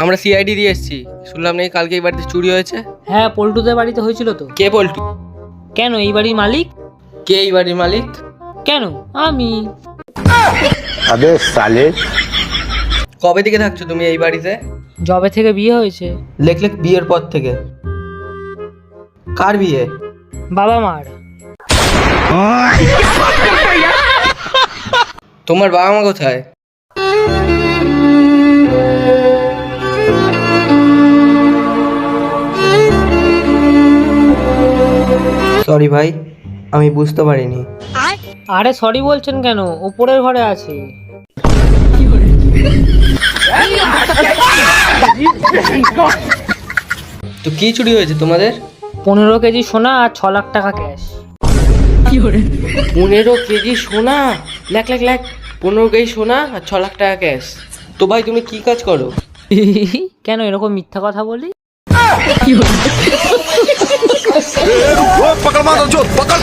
আমরা সিআইডি দিয়ে এসেছি, শুনলাম নাকি কালকে এই বাড়িতে চুরি হয়েছে। হ্যাঁ, পল্টুদের বাড়িতে হয়েছিল তো। কে পল্টু? কেন, এই বাড়ির মালিক? কে এই বাড়ির মালিক? কেন, আমি। अबे साले কবে থেকে থাকছো তুমি এই বাড়িতে? জবে থেকে বিয়ে হয়েছে। লেখ বিয়ের পর থেকে। কার বিয়ে? বাবা মার। তোমার বাবা মা কোথায়? সরি ভাই, আমি বুঝতে পারিনি। আরে সরি বলছেন কেন, ওপরের ঘরে আছে। তো কি চুরি হয়েছে তোমাদের? 15 কেজি সোনা আর 6 লাখ টাকা ক্যাশ। 15 কেজি সোনা? লেখ 15 কেজি সোনা আর 6 লাখ টাকা ক্যাশ। তো ভাই তুমি কি কাজ করো? কেন এরকম মিথ্যা কথা বলি? पकड़ मारो जो पकड़